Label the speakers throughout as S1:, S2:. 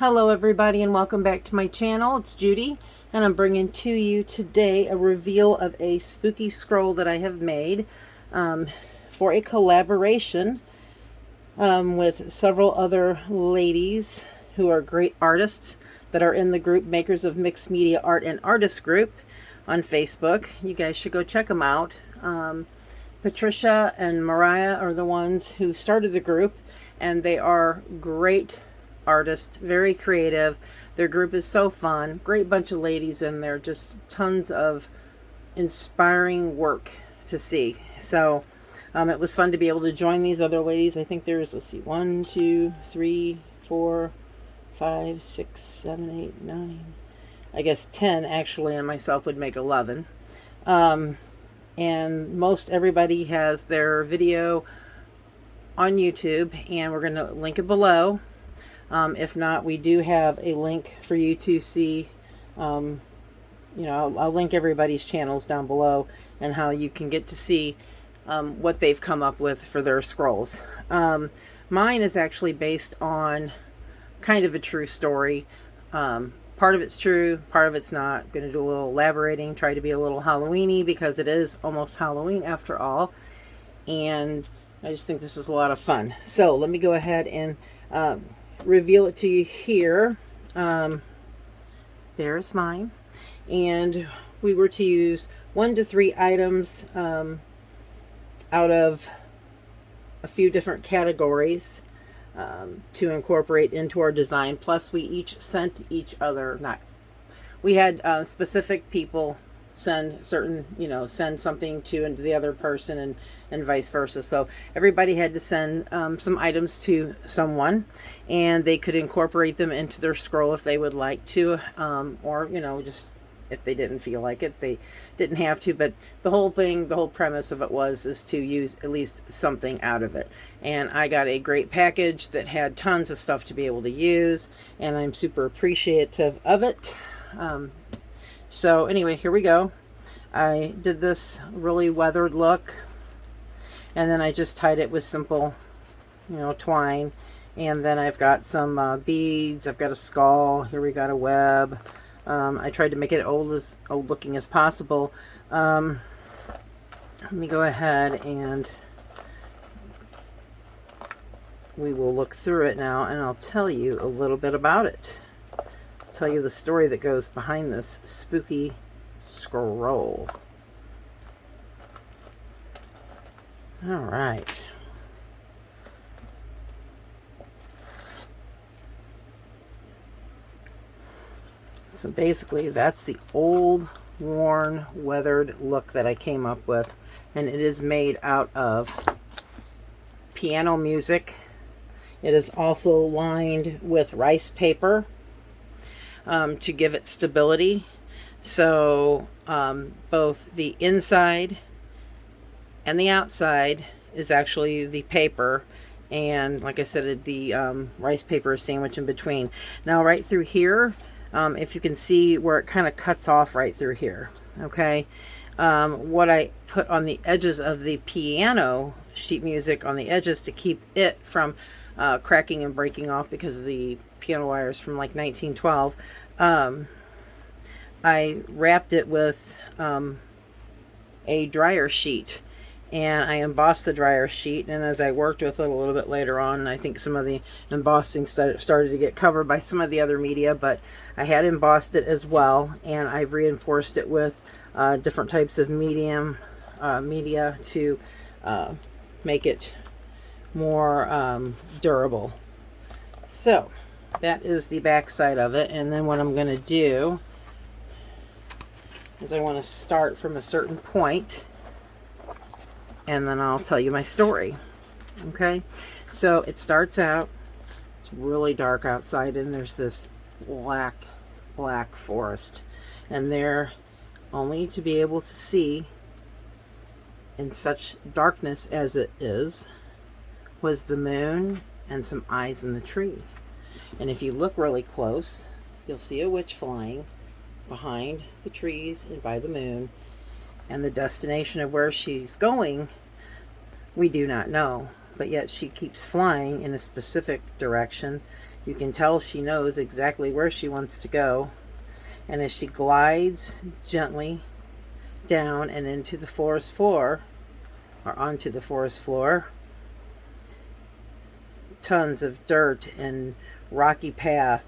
S1: Hello everybody and welcome back to my channel. It's Judy and I'm bringing to you today a reveal of a spooky scroll that I have made for a collaboration with several other ladies who are great artists that are in the group Makers of Mixed Media Art and Artists group on Facebook. You guys should go check them out. Patricia and Mariah are the ones who started the group, and they are great artists, very creative. Their group is so fun. Great bunch of ladies in there, just tons of inspiring work to see. So it was fun to be able to join these other ladies. I think there's, let's see, 1, 2, 3, 4, 5, 6, 7, 8, 9, I guess 10 actually, and myself would make 11. And most everybody has their video on YouTube, and we're going to link it below. If not, we do have a link for you to see. I'll link everybody's channels down below and how you can get to see what they've come up with for their scrolls. Mine is actually based on kind of a true story. Part of it's true, part of it's not. I'm going to do a little elaborating, try to be a little Halloweeny because it is almost Halloween after all. And I just think this is a lot of fun. So let me go ahead and reveal it to you here. There's mine. And we were to use 1 to 3 items out of a few different categories to incorporate into our design. Plus we each sent each other, we had specific people send certain, send something to into the other person, and vice versa. So everybody had to send some items to someone, and they could incorporate them into their scroll if they would like to, or just if they didn't feel like it, they didn't have to. But the whole premise of it is to use at least something out of it. And I got a great package that had tons of stuff to be able to use, and I'm super appreciative of it. So anyway, here we go. I did this really weathered look, and then I just tied it with simple, twine. And then I've got some beads. I've got a skull. Here we got a web. I tried to make it old looking as possible. Let me go ahead and we will look through it now, and I'll tell you a little bit about it. Tell you the story that goes behind this spooky scroll. All right. So basically that's the old, worn, weathered look that I came up with, and it is made out of piano music. It is also lined with rice paper to give it stability. So both the inside and the outside is actually the paper, and like I said, the rice paper is sandwiched in between. Now right through here, if you can see where it kind of cuts off right through here, okay, what I put on the edges of the piano sheet music on the edges to keep it from cracking and breaking off, because the piano wire is from like 1912. I wrapped it with a dryer sheet, and I embossed the dryer sheet. And as I worked with it a little bit later on, I think some of the embossing started to get covered by some of the other media, but I had embossed it as well, and I've reinforced it with different types of media to make it more durable. So that is the back side of it. And then what I'm going to do is I want to start from a certain point, and then I'll tell you my story. Okay, so it starts out, it's really dark outside, and there's this black forest, and there, only to be able to see in such darkness as it is, was the moon and some eyes in the tree. And if you look really close, you'll see a witch flying behind the trees and by the moon. And the destination of where she's going, we do not know. But yet she keeps flying in a specific direction. You can tell she knows exactly where she wants to go. And as she glides gently down and into the forest floor, or onto the forest floor, tons of dirt and rocky path,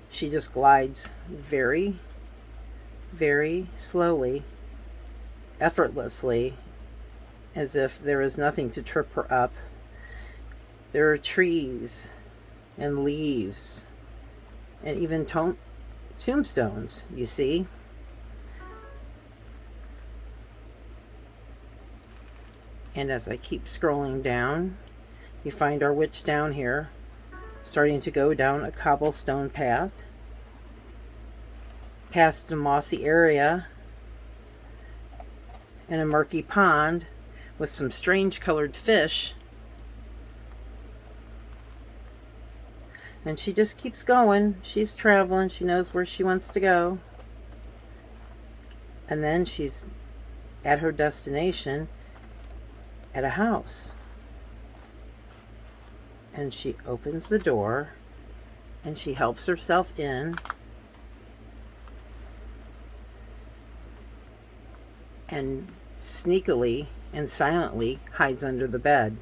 S1: she just glides very, very slowly, effortlessly, as if there is nothing to trip her up. There are trees and leaves and even tombstones, you see. And as I keep scrolling down, you find our witch down here, starting to go down a cobblestone path, past a mossy area and a murky pond with some strange colored fish. And she just keeps going. She's traveling. She knows where she wants to go. And then she's at her destination at a house. And she opens the door and she helps herself in. And sneakily and silently hides under the bed.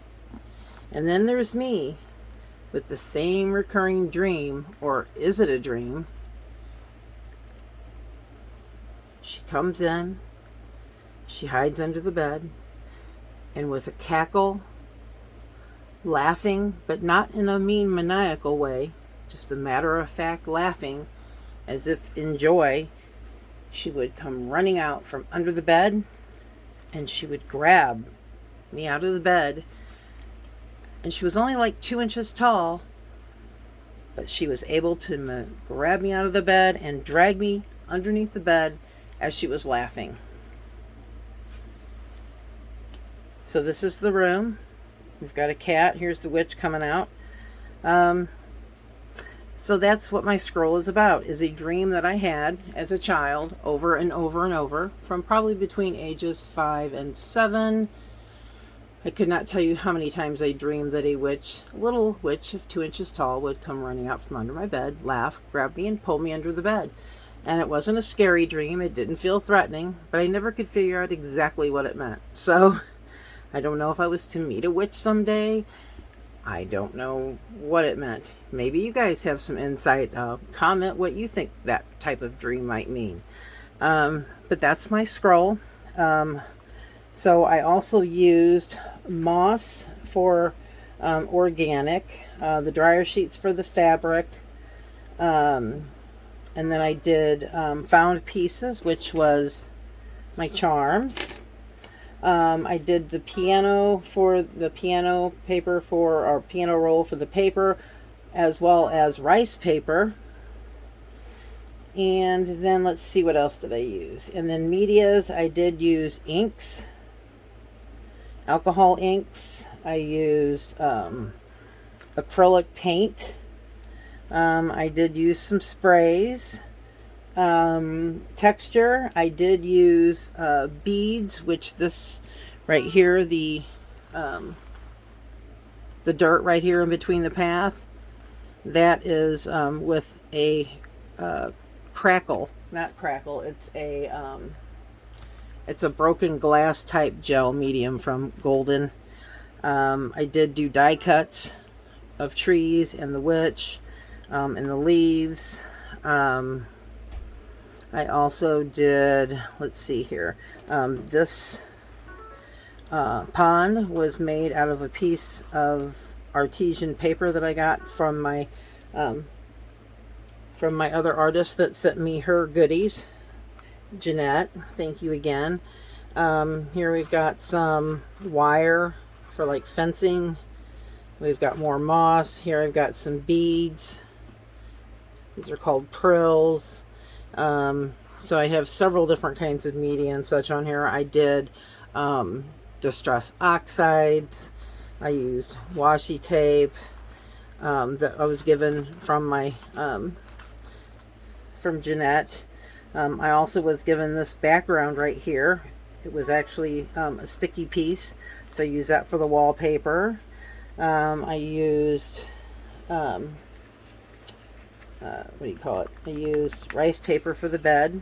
S1: And then there's me with the same recurring dream, or is it a dream? She comes in, she hides under the bed, and with a cackle, laughing, but not in a mean maniacal way, just a matter-of-fact laughing, as if in joy, she would come running out from under the bed, and she would grab me out of the bed. And she was only like 2 inches tall, but she was able to grab me out of the bed and drag me underneath the bed as she was laughing. So this is the room. We've got a cat. Here's the witch coming out. So that's what my scroll is about, is a dream that I had as a child over and over and over, from probably between ages 5 and 7. I could not tell you how many times I dreamed that a little witch of 2 inches tall, would come running out from under my bed, laugh, grab me, and pull me under the bed. And it wasn't a scary dream. It didn't feel threatening, but I never could figure out exactly what it meant. So I don't know if I was to meet a witch someday. I don't know what it meant. Maybe you guys have some insight. Comment what you think that type of dream might mean. But that's my scroll. So I also used moss for organic, the dryer sheets for the fabric, and then I did found pieces, which was my charms. I did the piano for the piano paper for our piano roll for the paper, as well as rice paper. And then let's see, what else did I use? And then medias, I did use inks, alcohol inks. I used acrylic paint. I did use some sprays. Texture, I did use beads, which this right here, the dirt right here in between the path, that is with a crackle, not crackle, it's a broken glass type gel medium from Golden. I did do die cuts of trees and the witch and the leaves. I also did, let's see here, this pond was made out of a piece of artesian paper that I got from my other artist that sent me her goodies, Jeanette. Thank you again. Here we've got some wire for like fencing. We've got more moss. Here I've got some beads. These are called prills. So I have several different kinds of media and such on here. I did distress oxides. I used washi tape that I was given from my from Jeanette. I also was given this background right here. It was actually a sticky piece, so I used that for the wallpaper. I used what do you call it? I used rice paper for the bed.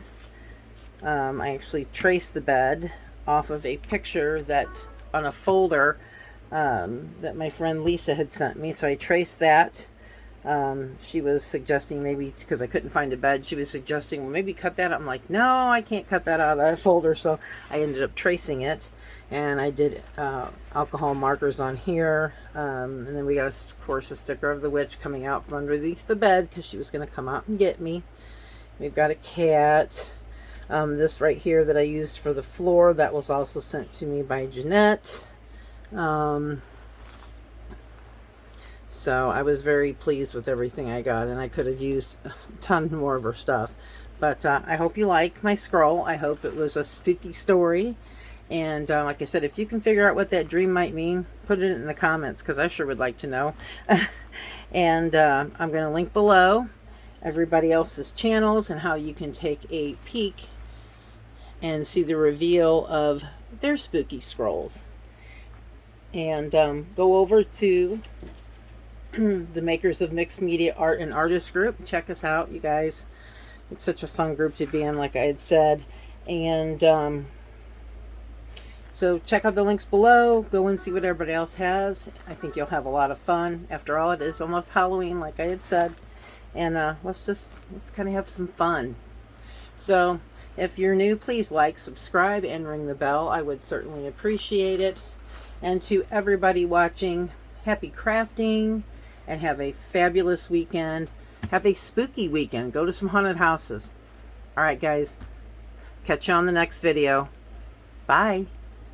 S1: I actually traced the bed off of a picture that on a folder that my friend Lisa had sent me. So I traced that. She was suggesting, maybe because I couldn't find a bed, she was suggesting, well, maybe cut that out. I'm like, no, I can't cut that out of that folder. So I ended up tracing it, and I did alcohol markers on here. And then we got, of course, a sticker of the witch coming out from underneath the bed because she was going to come out and get me. We've got a cat. This right here that I used for the floor, that was also sent to me by Jeanette. So I was very pleased with everything I got, and I could have used a ton more of her stuff. But I hope you like my scroll. I hope it was a spooky story. And like I said, if you can figure out what that dream might mean, put it in the comments, because I sure would like to know. And I'm going to link below everybody else's channels and how you can take a peek and see the reveal of their spooky scrolls. And go over to the makers of Mixed Media Art and Artist Group. Check us out, you guys. It's such a fun group to be in, like I had said. And so check out the links below. Go and see what everybody else has. I think you'll have a lot of fun. After all, it is almost Halloween, like I had said. And let's kind of have some fun. So if you're new, please like, subscribe, and ring the bell. I would certainly appreciate it. And to everybody watching, happy crafting, and have a fabulous weekend. Have a spooky weekend. Go to some haunted houses. All right, guys. Catch you on the next video. Bye.